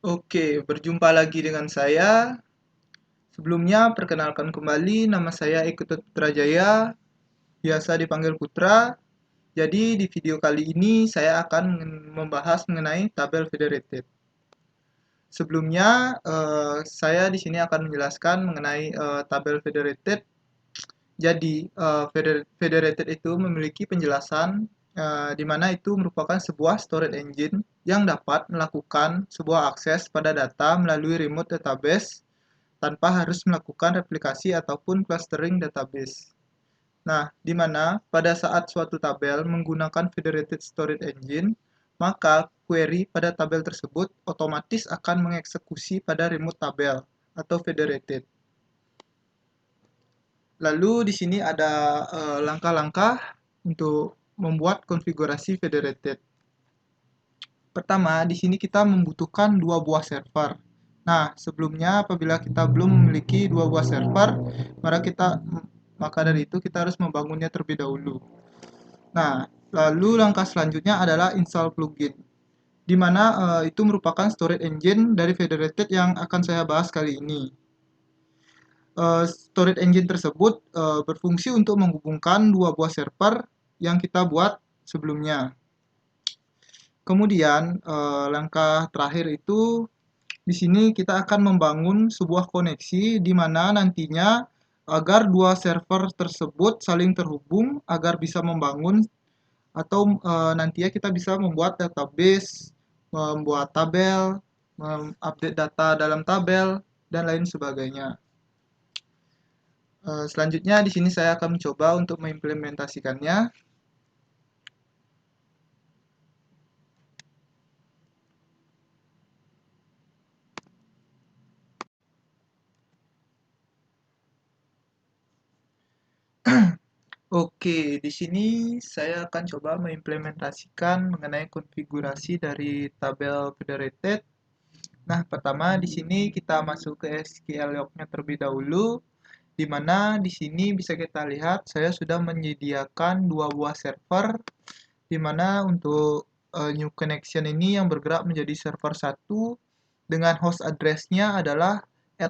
Oke, berjumpa lagi dengan saya. Sebelumnya, perkenalkan kembali, nama saya Ikutut Putrajaya, biasa dipanggil Putra. Jadi, di video kali ini saya akan membahas mengenai tabel federated. Sebelumnya, saya di sini akan menjelaskan mengenai tabel federated. Jadi, federated itu memiliki penjelasan di mana itu merupakan sebuah storage engine yang dapat melakukan sebuah akses pada data melalui remote database tanpa harus melakukan replikasi ataupun clustering database. Nah, di mana pada saat suatu tabel menggunakan Federated Storage Engine, maka query pada tabel tersebut otomatis akan mengeksekusi pada remote tabel atau federated. Lalu di sini ada langkah-langkah untuk membuat konfigurasi federated. Pertama, di sini kita membutuhkan dua buah server. Nah, sebelumnya apabila kita belum memiliki dua buah server, maka dari itu kita harus membangunnya terlebih dahulu. Nah, lalu langkah selanjutnya adalah install plugin, di mana itu merupakan storage engine dari Federated yang akan saya bahas kali ini. Storage engine tersebut berfungsi untuk menghubungkan dua buah server yang kita buat sebelumnya. Kemudian langkah terakhir itu di sini kita akan membangun sebuah koneksi di mana nantinya agar dua server tersebut saling terhubung agar bisa membangun atau nantinya kita bisa membuat database, membuat tabel, update data dalam tabel dan lain sebagainya. Selanjutnya di sini saya akan mencoba untuk mengimplementasikannya. Oke, di sini saya akan coba mengimplementasikan mengenai konfigurasi dari tabel federated. Nah, pertama di sini kita masuk ke SQL log-nya terlebih dahulu, di mana di sini bisa kita lihat saya sudah menyediakan dua buah server, di mana untuk new connection ini yang bergerak menjadi server 1 dengan host address-nya adalah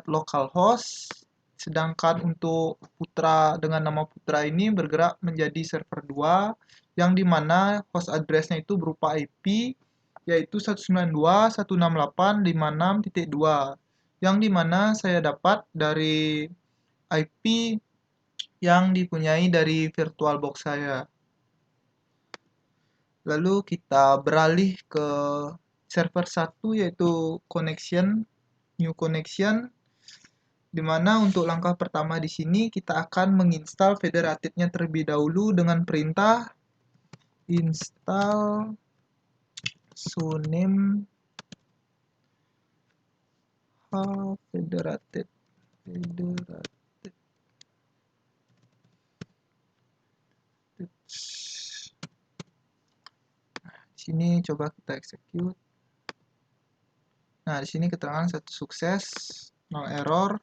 @localhost. Sedangkan untuk Putra dengan nama Putra ini bergerak menjadi server 2 yang dimana host address-nya itu berupa IP yaitu 192.168.56.2 yang dimana saya dapat dari IP yang dipunyai dari VirtualBox saya. Lalu kita beralih ke server 1 yaitu new connection, di mana untuk langkah pertama di sini kita akan menginstal federated-nya terlebih dahulu dengan perintah install soname federated. Di sini coba kita execute. Nah, di sini keterangan satu sukses, no error.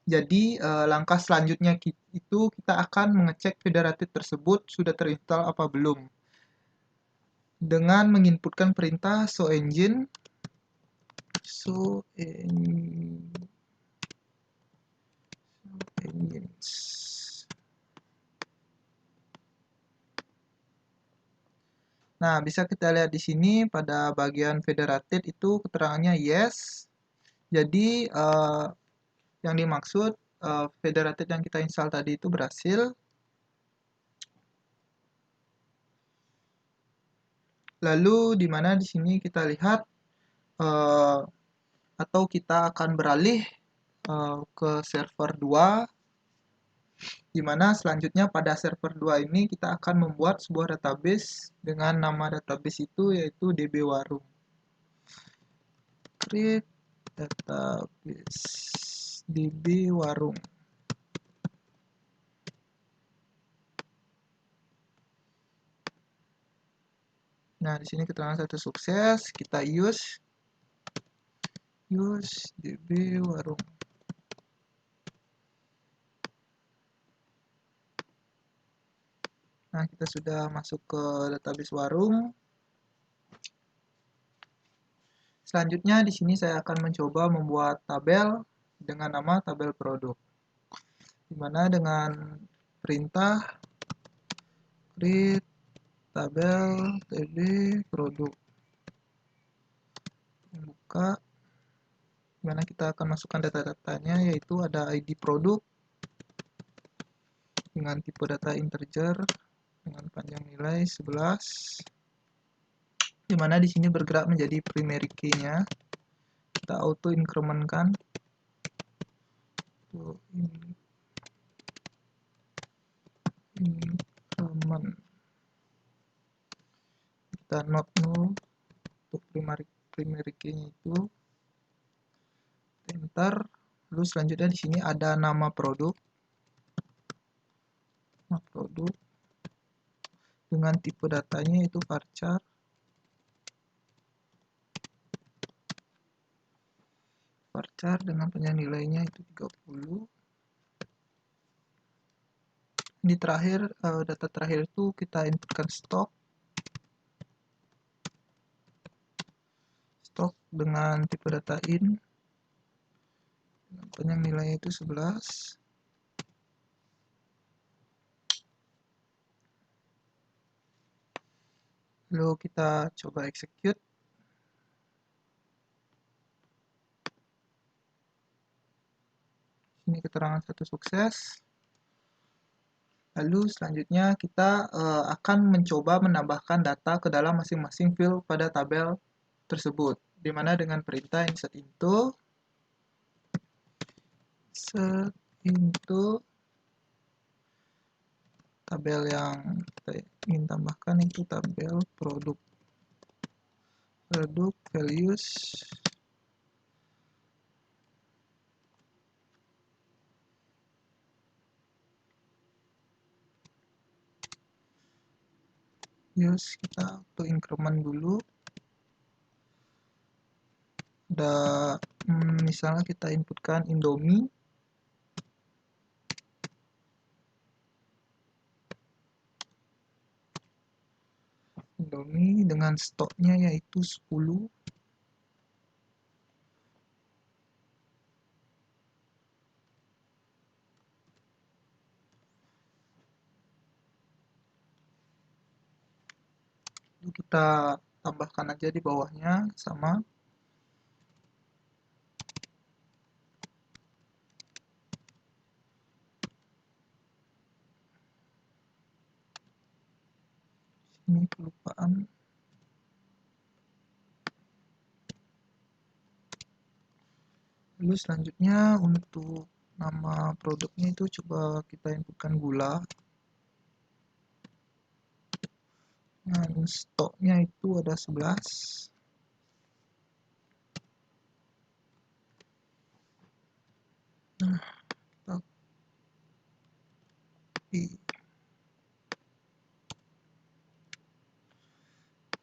Jadi langkah selanjutnya itu kita akan mengecek federated tersebut sudah terinstall apa belum. Dengan menginputkan perintah soengine. Nah, bisa kita lihat di sini pada bagian federated itu keterangannya yes. Jadi yang dimaksud federated yang kita install tadi itu berhasil. Lalu di mana di sini kita lihat atau kita akan beralih ke server 2, di mana selanjutnya pada server 2 ini kita akan membuat sebuah database dengan nama database itu yaitu dbwarung. Create database dbwarung. Nah, di sini keterangan satu sukses, kita use dbwarung. Nah, kita sudah masuk ke database warung. Selanjutnya di sini saya akan mencoba membuat tabel dengan nama tabel produk. Dimana dengan perintah create tabel tb produk, buka, dimana kita akan masukkan data-datanya, yaitu ada ID produk dengan tipe data integer dengan panjang nilai 11, dimana di sini bergerak menjadi primary key-nya. Kita auto increment-kan, kita not null untuk primary key-nya itu, enter. Lalu selanjutnya di sini ada nama produk dengan tipe datanya itu varchar. Varchar dengan panjang nilainya itu 30. Di terakhir, data terakhir itu kita inputkan stok dengan tipe data in, panjang nilainya itu 11. Lalu kita coba execute. Ini keterangan satu sukses. Lalu selanjutnya kita akan mencoba menambahkan data ke dalam masing-masing field pada tabel tersebut, dimana dengan perintah insert into tabel yang kita ingin tambahkan itu tabel produk values kita auto increment dulu. Ada misalnya kita inputkan Indomie dengan stoknya yaitu 10. Lalu kita tambahkan aja di bawahnya sama. Ini kelupaan. Lalu selanjutnya untuk nama produknya itu coba kita inputkan gula. Dan stoknya itu ada 11. Nah, kita copy.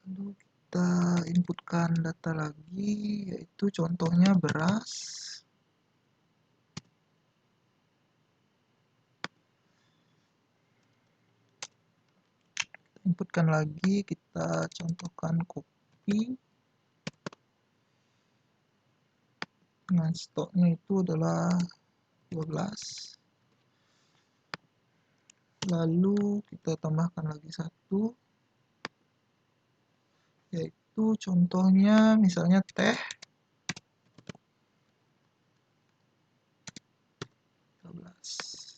Lalu kita inputkan data lagi, yaitu contohnya beras. Inputkan lagi, kita contohkan kopi dengan stoknya itu adalah 12. Lalu kita tambahkan lagi satu, yaitu contohnya misalnya teh 13.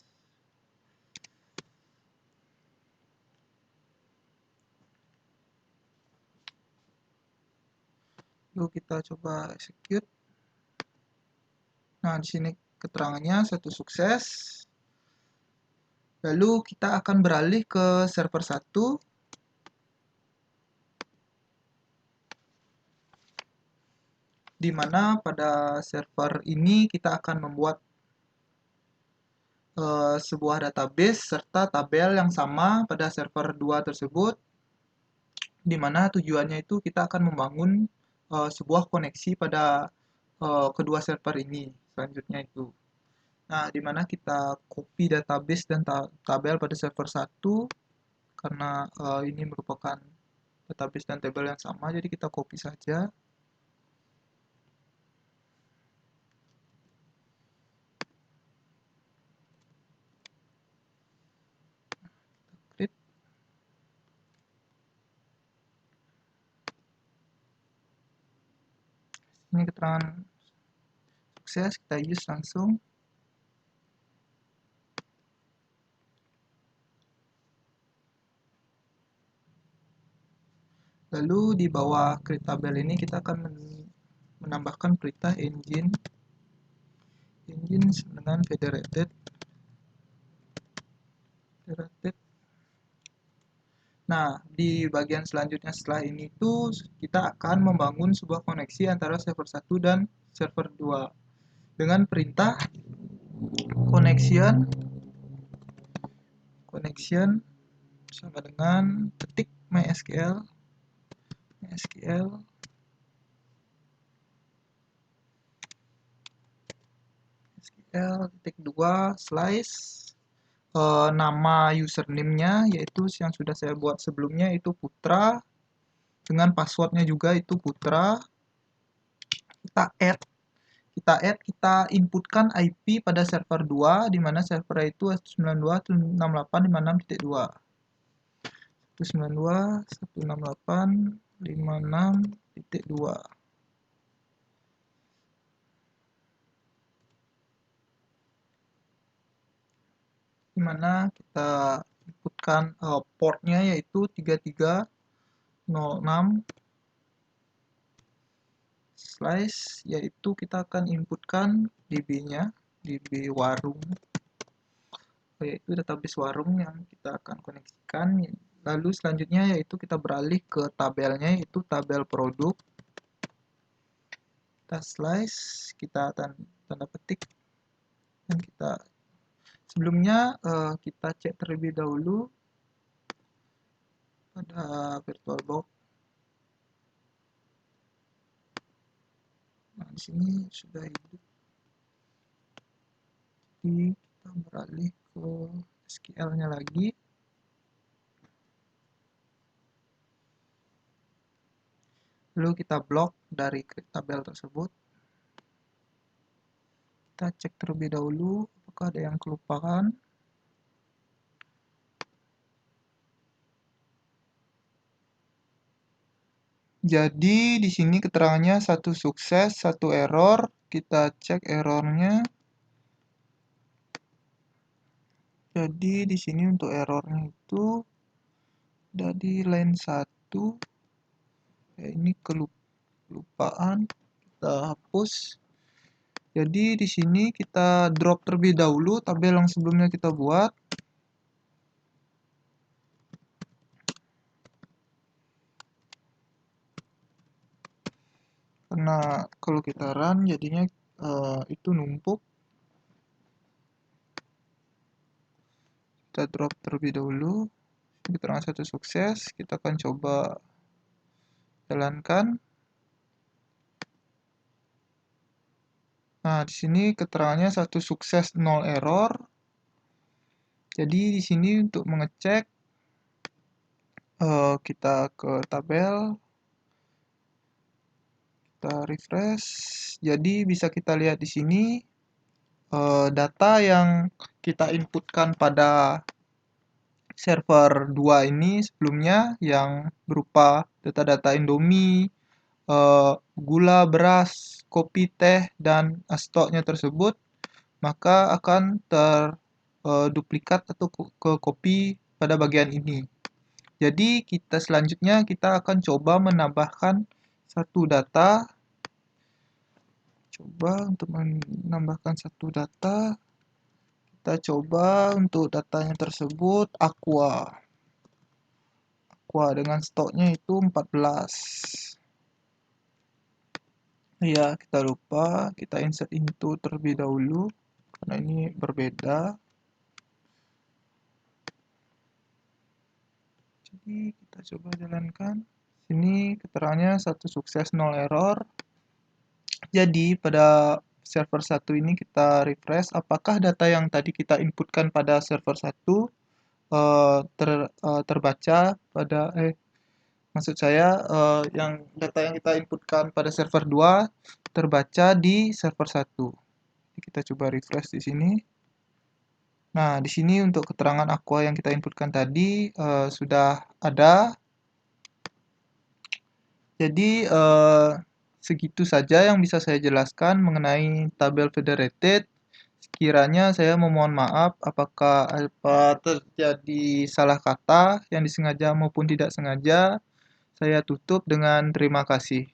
Lalu kita coba execute. Nah, di sini keterangannya satu sukses. Lalu kita akan beralih ke server 1. Di mana pada server ini kita akan membuat sebuah database serta tabel yang sama pada server 2 tersebut, di mana tujuannya itu kita akan membangun sebuah koneksi pada kedua server ini selanjutnya itu. Nah, di mana kita copy database dan tabel pada server 1 karena ini merupakan database dan tabel yang sama, jadi kita copy saja. Ini keterangan sukses, kita use langsung. Lalu di bawah create tabel ini kita akan menambahkan perintah engine dengan federated. Nah, di bagian selanjutnya setelah ini tuh kita akan membangun sebuah koneksi antara server 1 dan server 2 dengan perintah connection sama dengan ketik MySQL ketik 2 slice nama username-nya yaitu yang sudah saya buat sebelumnya itu Putra, dengan passwordnya juga itu Putra. Kita inputkan IP pada server 2 di mana server itu 192.168.56.2 192.168.56.2. di mana kita inputkan portnya yaitu 3306 slice, yaitu kita akan inputkan DB-nya, DB warung, yaitu database warung yang kita akan koneksikan. Lalu selanjutnya yaitu kita beralih ke tabelnya, yaitu tabel produk. Kita slice, kita tanda petik, dan kita sebelumnya kita cek terlebih dahulu pada VirtualBox. Nah, di sini sudah hidup. Jadi kita beralih ke SQL-nya lagi. Lalu kita blok dari tabel tersebut. Kita cek terlebih dahulu apakah ada yang kelupaan. Jadi di sini keterangannya satu sukses, satu error. Kita cek errornya. Jadi di sini untuk errornya itu ada di line 1. Ini kelupaan. Kita hapus. Jadi di sini kita drop terlebih dahulu tabel yang sebelumnya kita buat. Karena kalau kita run jadinya itu numpuk. Kita drop terlebih dahulu. Keterangan satu sukses, kita akan coba jalankan. Nah, di sini keterangannya satu sukses, 0 error. Jadi di sini untuk mengecek kita ke tabel, kita refresh. Jadi bisa kita lihat di sini data yang kita inputkan pada server 2 ini sebelumnya yang berupa data-data Indomie, gula, beras, kopi, teh, dan stoknya tersebut, maka akan terduplikat atau ke copy pada bagian ini. Jadi selanjutnya kita akan coba menambahkan satu data. Coba untuk menambahkan satu data, kita coba untuk datanya tersebut aqua dengan stoknya itu 14. Ya, kita lupa kita insert into terlebih dahulu karena ini berbeda. Jadi kita coba jalankan. Sini keterangannya satu sukses, 0 error. Jadi pada server 1 ini kita refresh apakah data yang tadi kita inputkan pada server 1 terbaca pada maksud saya yang data yang kita inputkan pada server 2 terbaca di server 1. Jadi kita coba refresh di sini. Nah, di sini untuk keterangan aqua yang kita inputkan tadi sudah ada. Jadi segitu saja yang bisa saya jelaskan mengenai tabel federated. Sekiranya saya memohon maaf apakah terjadi salah kata yang disengaja maupun tidak sengaja. Saya tutup dengan terima kasih.